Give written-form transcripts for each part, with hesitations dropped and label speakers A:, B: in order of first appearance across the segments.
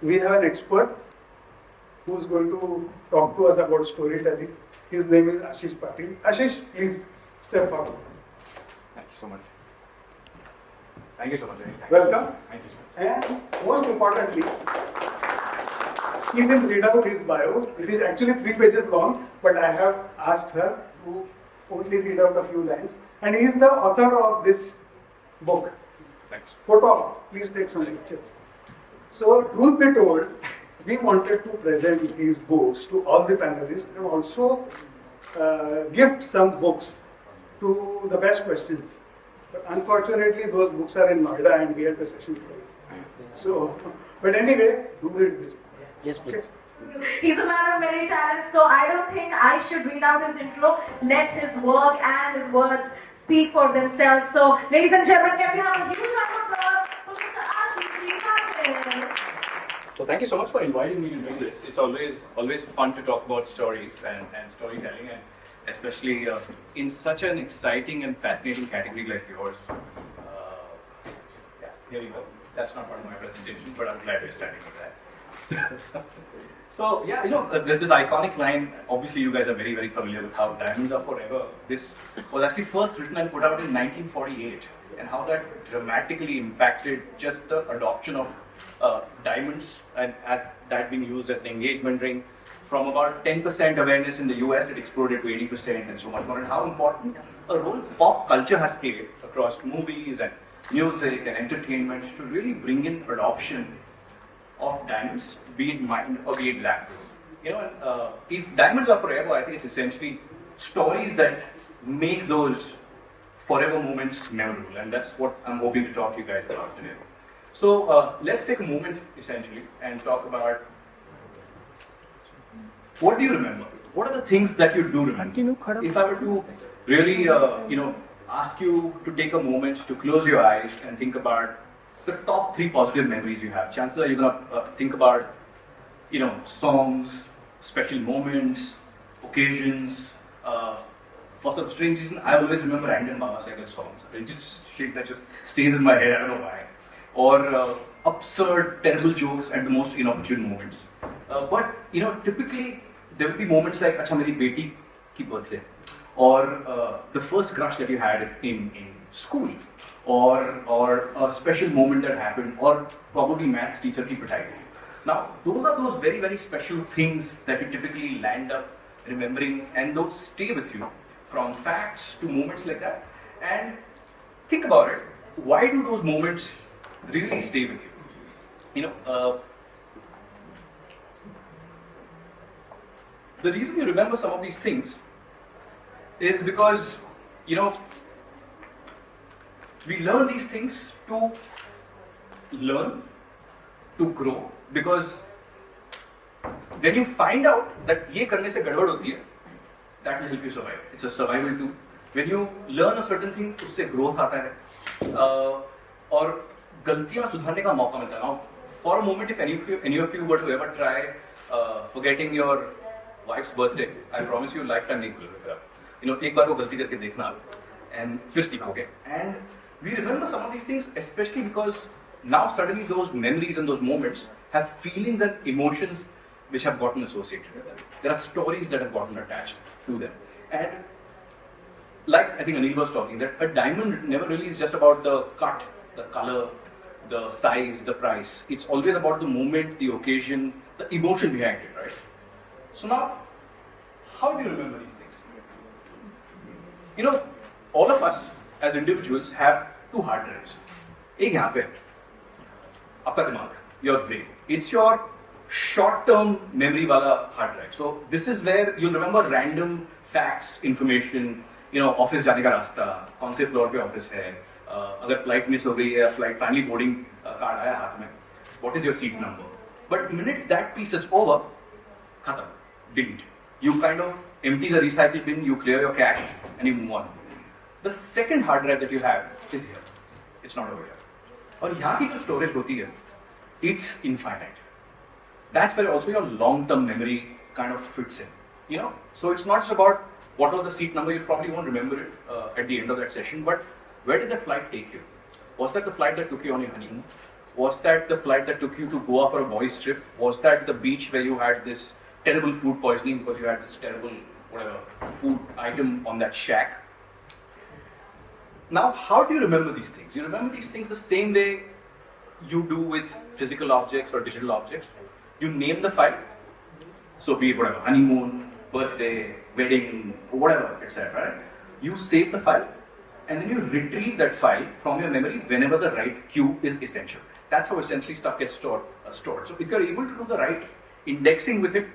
A: we have an expert who's going to talk to us about storytelling. His name is Ashiish Patil. Ashiish, please step forward.
B: Thank you so much. Thank you so much.
A: Welcome.
B: Thank you so much.
A: And most importantly, she will read out his bio. It is actually 3 pages long, but I have asked her to only read out a few lines. And he is the author of this book.
B: Thanks.
A: Photo, please take some pictures. So, truth be told, we wanted to present these books to all the panelists and also gift some books to the best questions. But unfortunately, those books are in Noida and we had the session today. So, but anyway, do read this book.
C: Yes, please.
D: He's a man of many talents, so I don't think I should read out his intro. Let his work and his words speak for themselves. So, ladies and gentlemen, can we have a huge round of applause for Mr. Ashiish Patil?
B: So thank you so much for inviting me to do this. It's always fun to talk about stories and storytelling, and especially in such an exciting and fascinating category like yours. Yeah, here you go. That's not part of my presentation, but I'm glad we're starting with that. So yeah, there's this iconic line. Obviously, you guys are very, very familiar with how diamonds are forever. This was actually first written and put out in 1948, and how that dramatically impacted just the adoption of diamonds and that being used as an engagement ring. From about 10% awareness in the US, it exploded to 80% and so much more. And how important a role pop culture has played across movies and music and entertainment to really bring in adoption of diamonds, be it mined or be it lab. If diamonds are forever, I think it's essentially stories that make those forever moments memorable, and that's what I'm hoping to talk to you guys about today. So let's take a moment essentially and talk about what do you remember? What are the things that you do remember? If I were to really, ask you to take a moment to close your eyes and think about the top 3 positive memories you have, chances are you're gonna think about, songs, special moments, occasions. For some strange reason, I always remember random Baba Sehgal songs. It's just shit that just stays in my head. I don't know why. Or absurd, terrible jokes at the most inopportune moments. But typically there will be moments like, "Acha, meri beti ki birthday," or the first crush that you had in school, or a special moment that happened, or probably maths teacher ki pitai. Now, those are those very, very special things that you typically land up remembering, and those stay with you, from facts to moments like that. And think about it, why do those moments really stay with you? The reason you remember some of these things is because, we learn these things to learn, to grow, because when you find out that ye karne se gadbad hoti hai, that will help you survive. It's a survival tool. When you learn a certain thing, usse growth aata hai. और गलतियां सुधारने का मौका मिलता है. Now, for a moment, if any of you were to ever try forgetting your wife's birthday, I promise you lifetime नहीं भूलोगे. एक बार वो गलती करके देखना and फिर सीखोगे. And we remember some of these things, especially because now suddenly those memories and those moments have feelings and emotions which have gotten associated with them. There are stories that have gotten attached to them. And like I think Anil was talking, that a diamond never really is just about the cut, the color, the size, the price. It's always about the moment, the occasion, the emotion behind it, right? So now, how do you remember these things? All of us as individuals have 2 hard drives. एक यहाँ पे, आपका दिमाग, your brain. It's your short-term memory वाला hard drive. So this is where you'll remember random facts, information. Office जाने का रास्ता, कौन से फ्लोर पे ऑफिस है, अगर फ्लाइट मिस हो गई है, फ्लाइट फाइनली बोर्डिंग कार्ड आया हाथ में, what is your seat number. But minute that piece is over, खत्म, delete. You kind of empty the recycle bin, you clear your cache, and you move on. The second hard drive that you have is here. It's not over here. और यहाँ की जो storage होती है, it's infinite. That's where also your long-term memory kind of fits in. So it's not just about what was the seat number. You probably won't remember it at the end of that session. But where did that flight take you? Was that the flight that took you on your honeymoon? Was that the flight that took you to Goa for a boys' trip? Was that the beach where you had this terrible food poisoning because you had this terrible whatever food item on that shack? Now, how do you remember these things? You remember these things the same way you do with physical objects or digital objects. You name the file. So be it whatever, honeymoon, birthday, wedding, whatever, etc. Right? You save the file and then you retrieve that file from your memory whenever the right cue is essential. That's how essentially stuff gets stored. So if you're able to do the right indexing with it,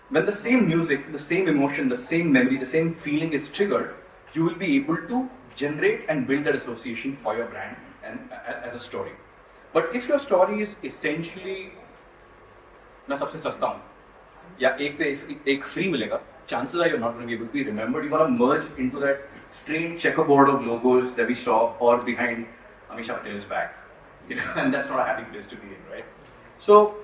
B: when the same music, the same emotion, the same memory, the same feeling is triggered, you will be able to generate and build that association for your brand and as a story. But if your story is essentially मैं सबसे सस्ता हूँ या एक पे एक free मिलेगा, chances are you're not going to be able to be remembered. You want to merge into that strange checkerboard of logos that we saw or behind Ashiish Patil's back, and that's not a happy place to be in, right? So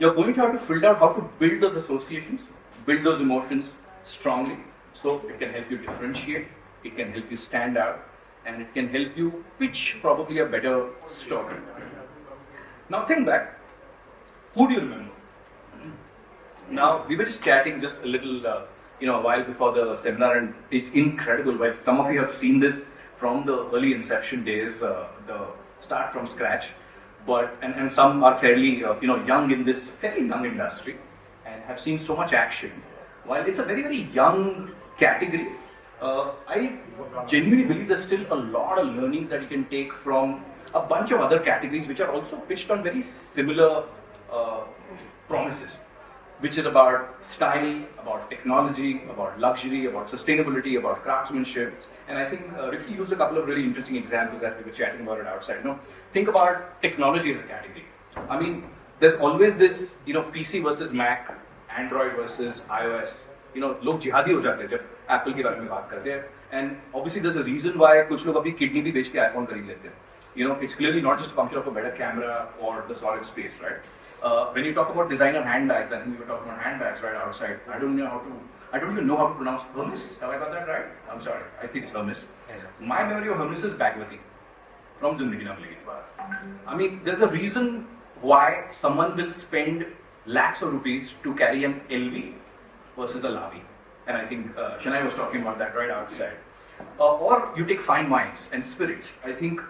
B: you're going to have to filter out how to build those associations, build those emotions strongly, so it can help you differentiate, it can help you stand out, and it can help you pitch probably a better story. Now think back, who do you remember? Now, we were just chatting just a little, a while before the seminar, and it's incredible. Like some of you have seen this from the early inception days, the start from scratch. But and some are fairly, young in this fairly young industry, and have seen so much action. While it's a very very young category, I genuinely believe there's still a lot of learnings that you can take from a bunch of other categories which are also pitched on very similar promises, which is about style, about technology, about luxury, about sustainability, about craftsmanship. And I think Ricky used a couple of really interesting examples as we were chatting about it outside. Think about technology as a category. I mean, there's always this, PC versus Mac, Android versus iOS. लोग जिहादी हो जाते हैं जब Apple के बारे में बात करते हैं. And obviously there's a reason why कुछ लोग अपनी किडनी भी बेच के iPhone खरीद लेते हैं. It's clearly not just a function of a better camera or the solid space, right? When you talk about designer handbags, I think we were talking about handbags right outside. I don't even know how to pronounce Hermes. Have I got that right? I'm sorry. I think it's Hermes. My memory of Hermes is Bhagwati from Zindagi Na Milegi Dobara. I mean, there's a reason why someone will spend lakhs of rupees to carry an LV versus a Lavi. And I think Shania was talking about that right outside. Or you take fine wines and spirits. I think,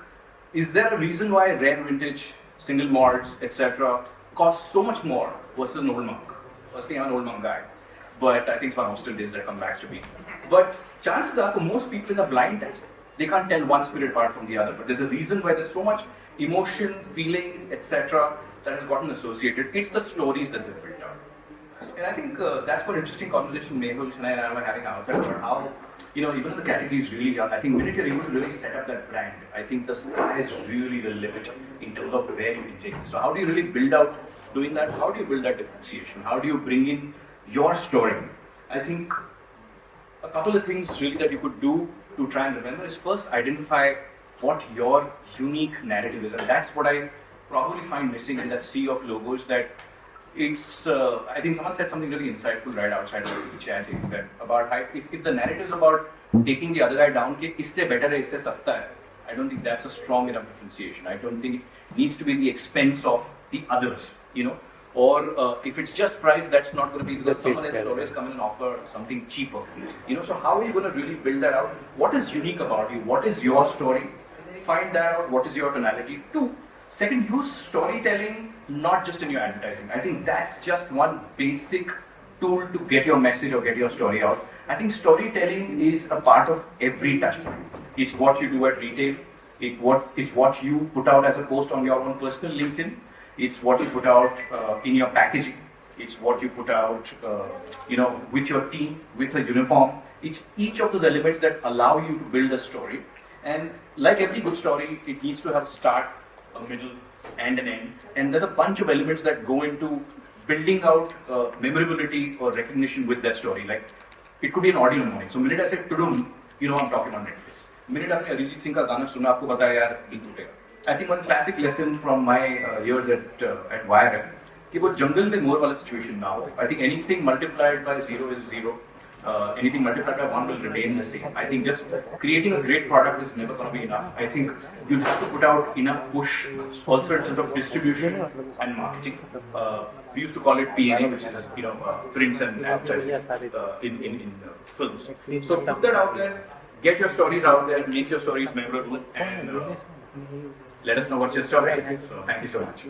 B: is there a reason why rare vintage, single malts, etc. cost so much more versus an old monk? Firstly, I'm an old monk guy, but I think it's my hostel days that come back to me. But chances are, for most people in a blind test, they can't tell one spirit apart from the other. But there's a reason why there's so much emotion, feeling, etc. that has gotten associated. It's the stories that they've built out. And I think that's what interesting conversation Mehul, Shania and I were having outside about how, even if the category is really young, I think when you're able to really set up that brand, I think the sky is really the limit in terms of where you can take it. So how do you really build out doing that? How do you build that differentiation? How do you bring in your story? I think a couple of things really that you could do to try and remember is first identify what your unique narrative is, and that's what I probably find missing in that sea of logos. That it's I think someone said something really insightful right outside of the chat that about how if the narrative is about taking the other guy down, कि इससे better है, इससे सस्ता है, I don't think that's a strong enough differentiation. I don't think it needs to be at the expense of the others, or if it's just price, that's not going to be, because someone else will always come in and offer something cheaper. So how are you going to really build that out? What is unique about you? What is your story? Find that out. What is your tonality? Second, use storytelling not just in your advertising. I think that's just one basic tool to get your message or get your story out. I think storytelling is a part of every touch point. It's what you do at retail. It's what you put out as a post on your own personal LinkedIn. It's what you put out in your packaging. It's what you put out, with your team, with a uniform. It's each of those elements that allow you to build a story. And like every good story, it needs to have a start, a middle, and an end. And there's a bunch of elements that go into building out memorability or recognition with that story. Like, it could be an audio morning. So, minute I said tudum, I'm talking on Netflix. Minute आपने अरिजीत सिंह का गाना सुना, आपको पता है यार दिल टूटेगा. I think one classic lesson from my years at Wire कि वो जंगल में मोर वाला situation ना हो. I think anything multiplied by 0 is 0. anything multiplied by 1 will remain the same. I think just creating a great product is never going to be enough. I think you'll have to put out enough push also in terms of distribution and marketing. We used to call it P&A, which is prints and advertising in films. So put that out there, get your stories out there, make your stories memorable, and let us know what's your story. So thank you so much.